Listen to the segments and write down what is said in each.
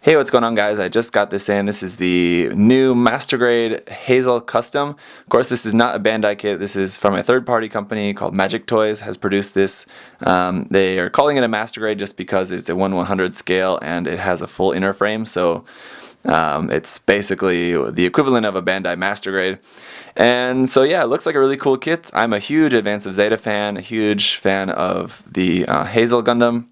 Hey, what's going on, guys? I just got this in. This is the new Master Grade Hazel Custom. Of course, this is not a Bandai kit. This is from a third-party company called MagicToys has produced this. They are calling it a Master Grade just because it's a 1/100 scale and it has a full inner frame. So it's basically the equivalent of a Bandai Master Grade. And so yeah, it looks like a really cool kit. I'm a huge Advance of Zeta fan, a huge fan of the Hazel Gundam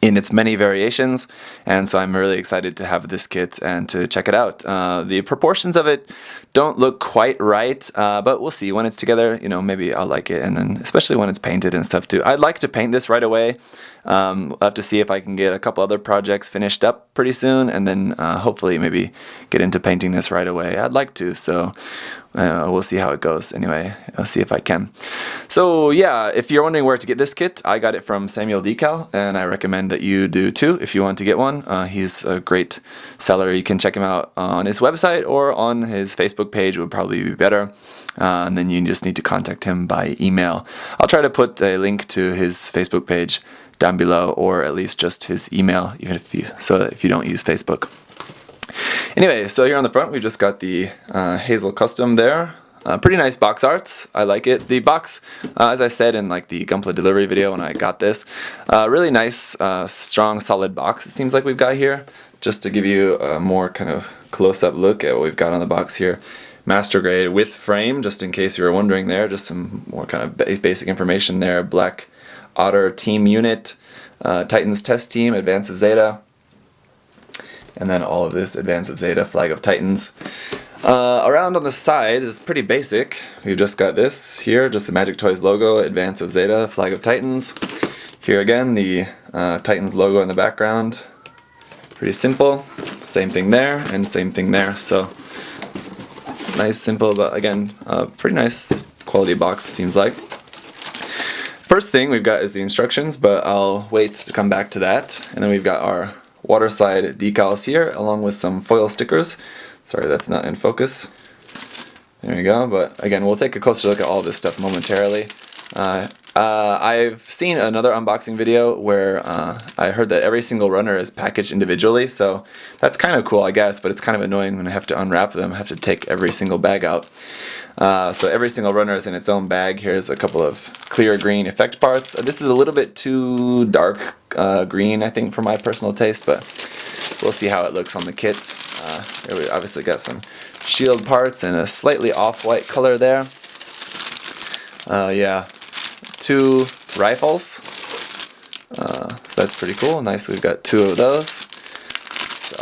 in its many variations, and so I'm really excited to have this kit and to check it out. The proportions of it don't look quite right, but we'll see when it's together. You know, maybe I'll like it, and then especially when it's painted and stuff too. I'd like to paint this right away. I'll have to see if I can get a couple other projects finished up pretty soon, and then hopefully maybe get into painting this right away. I'd like to, so we'll see how it goes. Anyway, I'll see if I can. So yeah, if you're wondering where to get this kit, I got it from Samuel Decal, and I recommend that you do too if you want to get one. He's a great seller. You can check him out on his website or on his Facebook page would probably be better. And then you just need to contact him by email. I'll try to put a link to his Facebook page down below, or at least just his email, even if you don't use Facebook. Anyway, so here on the front we've just got the Hazel Custom there. Pretty nice box art. I like it. The box, as I said in like the Gunpla delivery video when I got this, really nice, strong, solid box it seems like we've got here. Just to give you a more kind of close-up look at what we've got on the box here. Master Grade with frame, just in case you were wondering there. Just some more kind of basic information there. Black Otter Team Unit, Titans Test Team, Advance of Zeta, and then all of this Advance of Zeta, Flag of Titans. Around on the side is pretty basic. We've just got this here, just the MagicToys logo, Advance of Zeta, Flag of Titans. Here again, the Titans logo in the background. Pretty simple. Same thing there, and same thing there. So nice, simple, but again, pretty nice quality box, it seems like. First thing we've got is the instructions, but I'll wait to come back to that. And then we've got our waterside decals here, along with some foil stickers. Sorry, that's not in focus. There we go, but again, we'll take a closer look at all this stuff momentarily. I've seen another unboxing video where I heard that every single runner is packaged individually, so that's kind of cool, I guess, but it's kind of annoying when I have to unwrap them. I have to take every single bag out. So every single runner is in its own bag. Here's a couple of clear green effect parts. This is a little bit too dark green, I think, for my personal taste, but we'll see how it looks on the kit. Here we obviously got some shield parts and a slightly off-white color there. Yeah, 2 rifles. That's pretty cool. Nice, we've got 2 of those.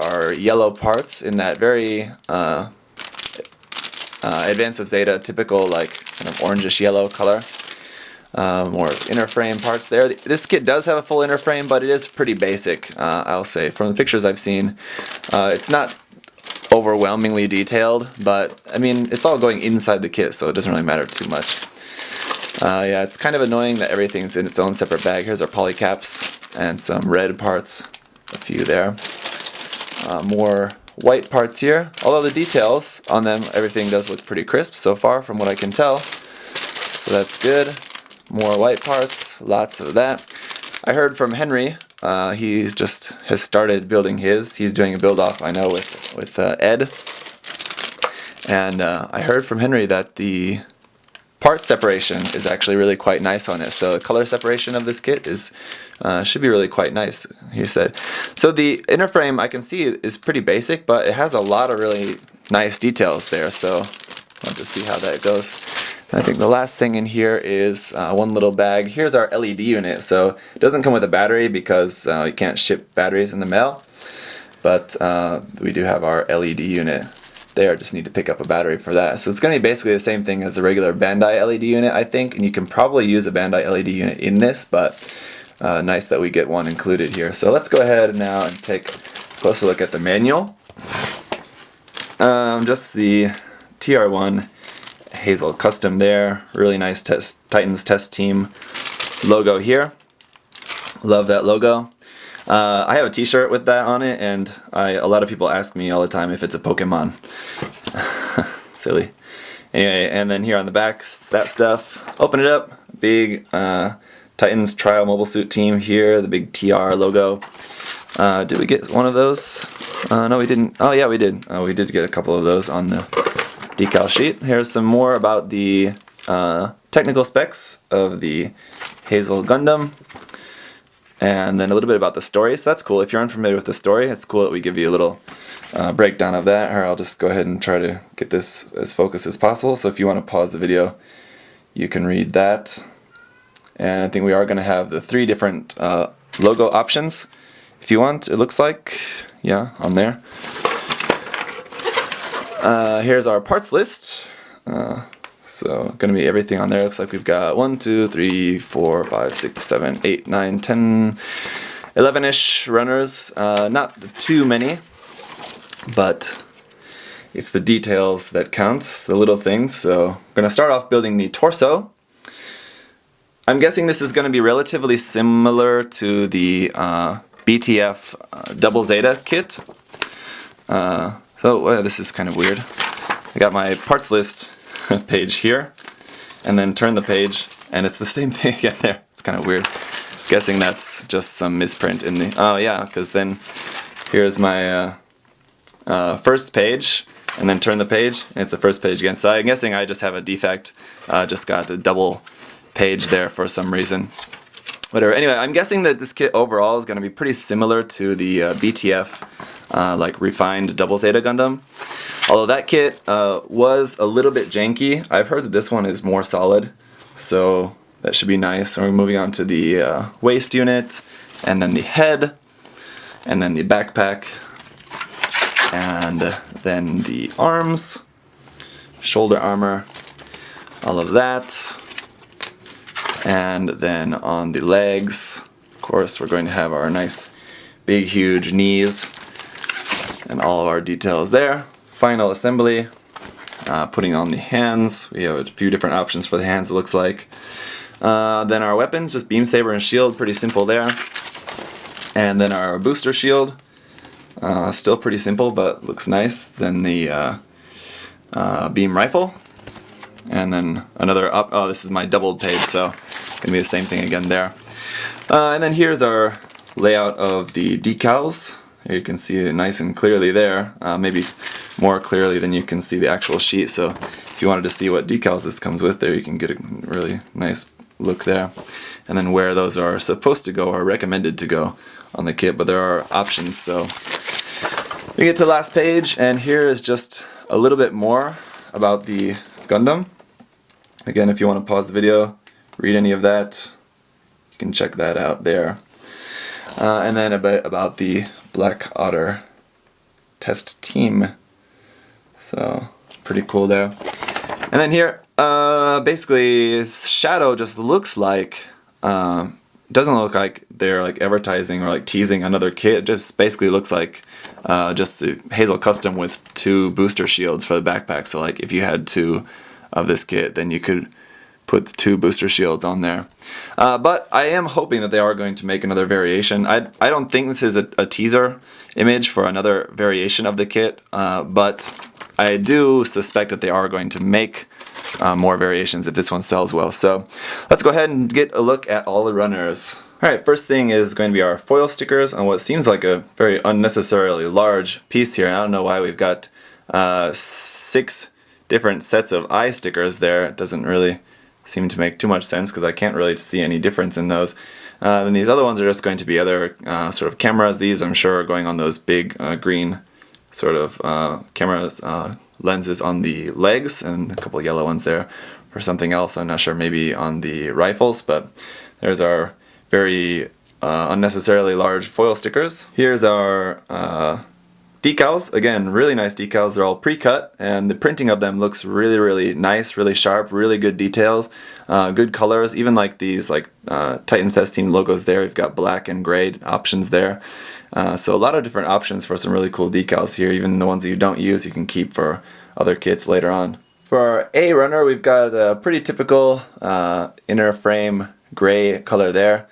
Our yellow parts in that very Advance of Zeta typical, like kind of orangish yellow color. More inner frame parts there. This kit does have a full inner frame, but it is pretty basic, I'll say. From the pictures I've seen, it's not overwhelmingly detailed, but I mean, it's all going inside the kit, so it doesn't really matter too much. Yeah, it's kind of annoying that everything's in its own separate bag. Here's our polycaps and some red parts, a few there. More white parts here, although the details on them, everything does look pretty crisp so far from what I can tell. So that's good. More white parts, lots of that. I heard from Henry, he's just has started building his. He's doing a build off, I know, with Ed. And I heard from Henry that the part separation is actually really quite nice on it. So the color separation of this kit is should be really quite nice, he said. So the inner frame I can see is pretty basic, but it has a lot of really nice details there. So I'll have to see how that goes. I think the last thing in here is one little bag. Here's our LED unit. So it doesn't come with a battery because you can't ship batteries in the mail. But we do have our LED unit there. Just need to pick up a battery for that. So it's going to be basically the same thing as the regular Bandai LED unit, I think. And you can probably use a Bandai LED unit in this, but nice that we get one included here. So let's go ahead now and take a closer look at the manual. Just the TR1 Hazel Custom there. Really nice Titans Test Team logo here. Love that logo. I have a t-shirt with that on it, and a lot of people ask me all the time if it's a Pokemon. Silly. Anyway, and then here on the back, that stuff. Open it up. Big Titans Trial Mobile Suit Team here. The big TR logo. Did we get one of those? No, we didn't. Oh yeah, we did. We did get a couple of those on the decal sheet. Here's some more about the technical specs of the Hazel Gundam. And then a little bit about the story, so that's cool. If you're unfamiliar with the story, it's cool that we give you a little breakdown of that. Or I'll just go ahead and try to get this as focused as possible. So if you want to pause the video, you can read that. And I think we are going to have the 3 different logo options. If you want, it looks like, yeah, on there. Here's our parts list. So going to be everything on there. Looks like we've got 1, 2, 3, 4, 5, 6, 7, 8, 9, 10, 11-ish runners. Not too many, but it's the details that count, the little things. So I'm going to start off building the torso. I'm guessing this is going to be relatively similar to the BTF Double Zeta kit. This is kind of weird. I got my parts list page here, and then turn the page, and it's the same thing again there. It's kind of weird. Guessing that's just some misprint in the... Oh yeah, because then here's my first page, and then turn the page, and it's the first page again. So I'm guessing I just have a defect. Just got a double page there for some reason. Whatever. Anyway, I'm guessing that this kit overall is going to be pretty similar to the BTF, like refined Double Zeta Gundam. Although that kit was a little bit janky. I've heard that this one is more solid, so that should be nice. And we're moving on to the waist unit, and then the head, and then the backpack, and then the arms, shoulder armor, all of that. And then on the legs, of course, we're going to have our nice big huge knees and all of our details there. Final assembly, putting on the hands. We have a few different options for the hands, it looks like. Then our weapons, just beam saber and shield, pretty simple there. And then our booster shield, still pretty simple but looks nice. Then the beam rifle. And then another this is my doubled page, so gonna be the same thing again there. And then here's our layout of the decals. Here you can see it nice and clearly there, maybe more clearly than you can see the actual sheet. So if you wanted to see what decals this comes with there, you can get a really nice look there. And then where those are supposed to go or recommended to go on the kit, but there are options. So we get to the last page, and here is just a little bit more about the Gundam. Again, if you want to pause the video, read any of that, you can check that out there. And then a bit about the Black Otter test team. So, pretty cool there. And then here, basically, Shadow just looks like, doesn't look like they're like advertising or like teasing another kit. It just basically looks like just the Hazel Custom with 2 booster shields for the backpack. So like if you had 2 of this kit, then you could put the 2 booster shields on there. But I am hoping that they are going to make another variation. I don't think this is a teaser image for another variation of the kit, but I do suspect that they are going to make more variations if this one sells well. So let's go ahead and get a look at all the runners. Alright, first thing is going to be our foil stickers on what seems like a very unnecessarily large piece here. I don't know why we've got 6 different sets of eye stickers there. It doesn't really seem to make too much sense because I can't really see any difference in those. Then these other ones are just going to be other sort of cameras. These I'm sure are going on those big green sort of cameras, lenses on the legs, and a couple of yellow ones there for something else. I'm not sure, maybe on the rifles, but there's our very unnecessarily large foil stickers. Here's our decals. Again, really nice decals. They're all pre-cut, and the printing of them looks really, really nice, really sharp, really good details, good colors. Even like these like Titans Test Team logos there, we've got black and gray options there. So a lot of different options for some really cool decals here. Even the ones that you don't use, you can keep for other kits later on. For our A runner, we've got a pretty typical inner frame gray color there.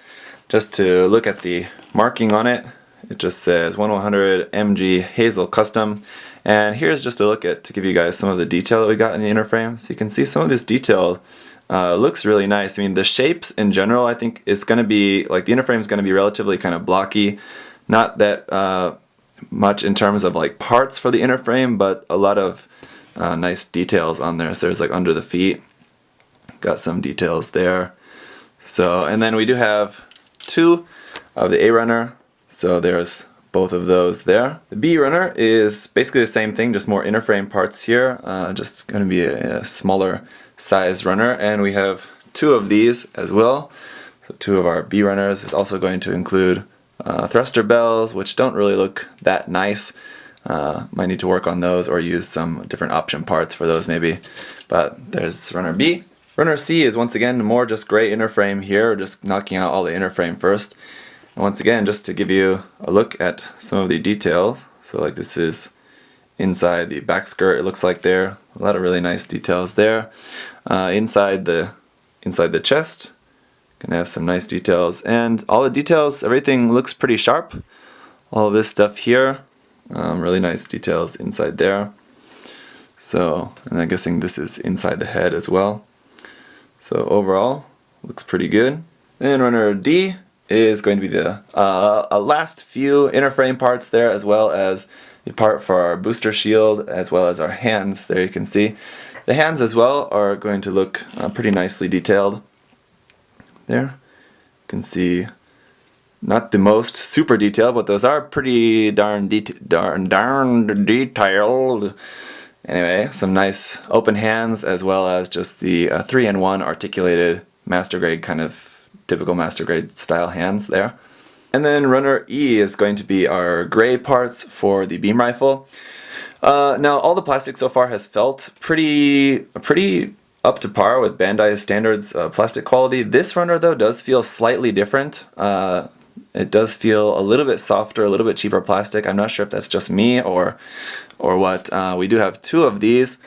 Just to look at the marking on it, it just says 1100 MG Hazel Custom. And here's just a look at, to give you guys some of the detail that we got in the inner frame. So you can see some of this detail looks really nice. I mean, the shapes in general, I think is going to be, like the inner frame is going to be relatively kind of blocky. Not that much in terms of like parts for the inner frame, but a lot of nice details on there. So there's like under the feet, got some details there. So, and then we do have 2 of the A runner, so there's both of those there. The B runner is basically the same thing, just more inner frame parts here, just going to be a smaller size runner, and we have 2 of these as well. So 2 of our B runners is also going to include thruster bells, which don't really look that nice. Might need to work on those or use some different option parts for those maybe. But there's runner B. Runner C is once again more just gray inner frame here, just knocking out all the inner frame first. And once again, just to give you a look at some of the details. So like this is inside the back skirt, it looks like there. A lot of really nice details there. Inside the chest, gonna have some nice details. And all the details, everything looks pretty sharp. All of this stuff here, really nice details inside there. So, and I'm guessing this is inside the head as well. So overall, looks pretty good. Then runner D is going to be the last few inner frame parts there, as well as the part for our booster shield, as well as our hands. There you can see. The hands as well are going to look pretty nicely detailed. There, you can see not the most super detailed, but those are pretty darn detailed. Anyway, some nice open hands, as well as just the 3-in-1 articulated master grade, kind of typical master grade style hands there. And then runner E is going to be our gray parts for the beam rifle. Now all the plastic so far has felt pretty up to par with Bandai's standards plastic quality. This runner though does feel slightly different. It does feel a little bit softer, a little bit cheaper plastic. I'm not sure if that's just me or what. We do have 2 of these.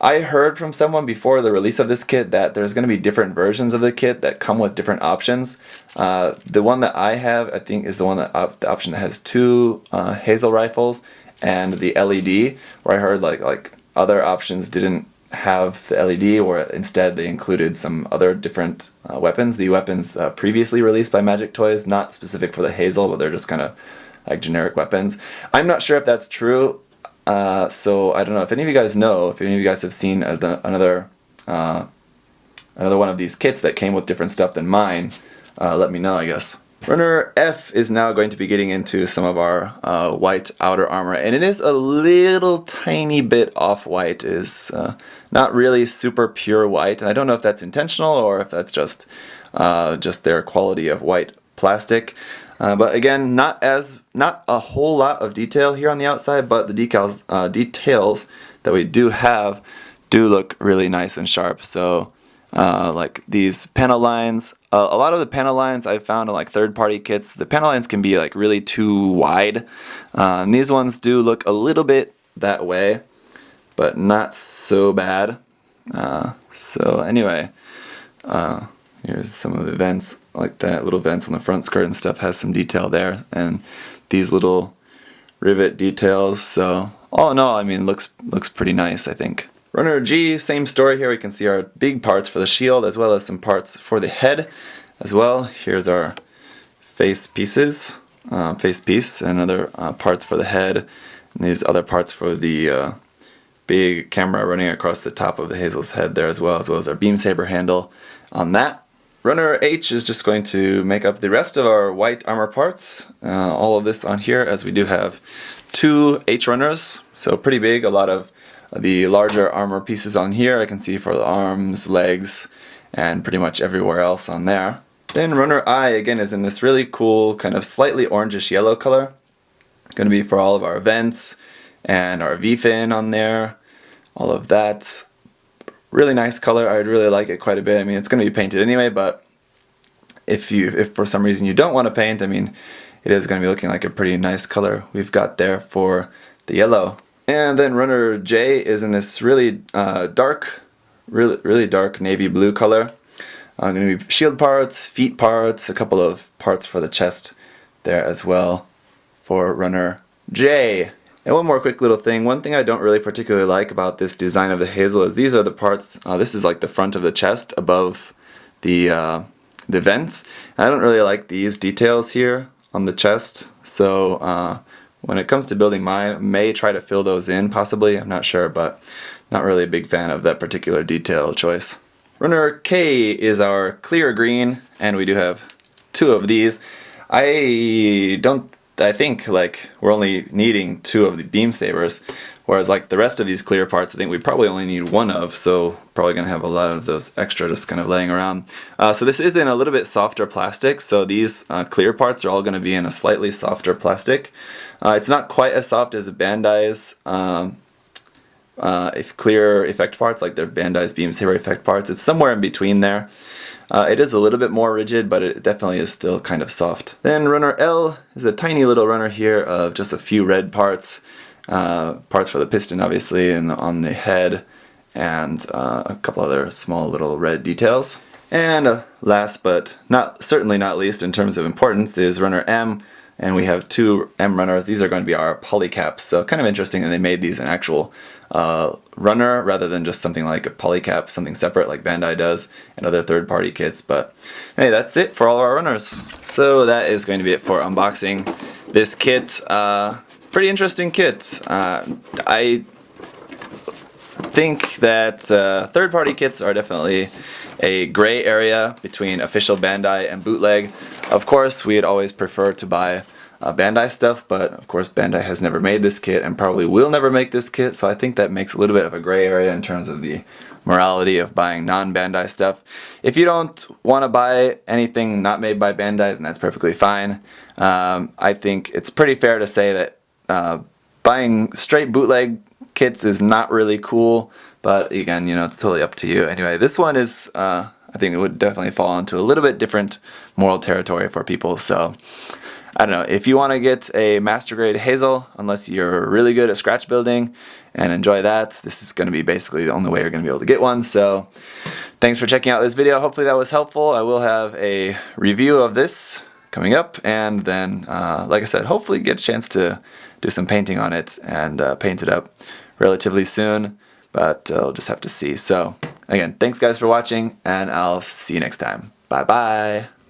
I heard from someone before the release of this kit that there's going to be different versions of the kit that come with different options. The one that I have, I think, is the one that the option that has 2 Hazel rifles and the LED, where I heard like other options didn't have the LED, or instead they included some other different weapons. The weapons previously released by MagicToys, not specific for the Hazel, but they're just kind of like generic weapons. I'm not sure if that's true, so I don't know if any of you guys know, if any of you guys have seen another one of these kits that came with different stuff than mine, let me know, I guess. Runner F is now going to be getting into some of our white outer armor, and it is a little tiny bit off-white. It is not really super pure white, and I don't know if that's intentional or if that's just their quality of white plastic. But again, not a whole lot of detail here on the outside, but the details that we do have do look really nice and sharp. So like these panel lines, a lot of the panel lines I've found in like third-party kits, the panel lines can be like really too wide. And these ones do look a little bit that way, but not so bad. So anyway, here's some of the vents, like that little vents on the front skirt and stuff has some detail there, and these little rivet details. So all in all, I mean, looks pretty nice, I think. Runner G, same story here. We can see our big parts for the shield, as well as some parts for the head as well. Here's our face piece, and other parts for the head, and these other parts for the big camera running across the top of the Hazel's head there, as well as our beam saber handle on that. Runner H is just going to make up the rest of our white armor parts. All of this on here, as we do have 2 H runners, so pretty big. A lot of the larger armor pieces on here I can see for the arms, legs, and pretty much everywhere else on there. Then runner I again is in this really cool kind of slightly orangish yellow color. Going to be for all of our vents and our V-fin on there. All of that. Really nice color. I would really like it quite a bit. I mean, it's going to be painted anyway, but if for some reason you don't want to paint, I mean, it is going to be looking like a pretty nice color we've got there for the yellow. And then runner J is in this really dark, really dark navy blue color. Going to be shield parts, feet parts, a couple of parts for the chest there as well for runner J. And one more quick little thing. One thing I don't really particularly like about this design of the Hazel is these are the parts. This is like the front of the chest above the vents. And I don't really like these details here on the chest, so when it comes to building mine, I may try to fill those in possibly, I'm not sure, but not really a big fan of that particular detail choice. Runner K is our clear green, and we do have 2 of these. I think like we're only needing 2 of the beam sabers, whereas like the rest of these clear parts I think we probably only need 1 of, so probably gonna have a lot of those extra just kind of laying around. So this is in a little bit softer plastic, so these clear parts are all gonna be in a slightly softer plastic. It's not quite as soft as Bandai's if clear effect parts, like their Bandai's beam saber effect parts. It's somewhere in between there. It is a little bit more rigid, but it definitely is still kind of soft. Then runner L is a tiny little runner here of just a few red parts. Parts for the piston obviously, and on the head, and a couple other small little red details. And last but certainly not least in terms of importance is runner M, and we have 2 M runners. These are going to be our polycaps, so kind of interesting that they made these an actual runner rather than just something like a polycap, something separate like Bandai does and other third-party kits. But hey, that's it for all of our runners. So that is going to be it for unboxing this kit. Pretty interesting kit. I think that third-party kits are definitely a gray area between official Bandai and bootleg. Of course, we'd always prefer to buy Bandai stuff, but of course Bandai has never made this kit and probably will never make this kit, so I think that makes a little bit of a gray area in terms of the morality of buying non-Bandai stuff. If you don't want to buy anything not made by Bandai, then that's perfectly fine. I think it's pretty fair to say that buying straight bootleg kits is not really cool, but again, you know, it's totally up to you. Anyway, this one is, I think it would definitely fall into a little bit different moral territory for people, so I don't know, if you want to get a master grade Hazel, unless you're really good at scratch building and enjoy that, this is going to be basically the only way you're going to be able to get one. So thanks for checking out this video. Hopefully that was helpful. I will have a review of this coming up, and then like I said, hopefully get a chance to do some painting on it and paint it up relatively soon, but I'll just have to see. So again, thanks guys for watching, and I'll see you next time. Bye bye.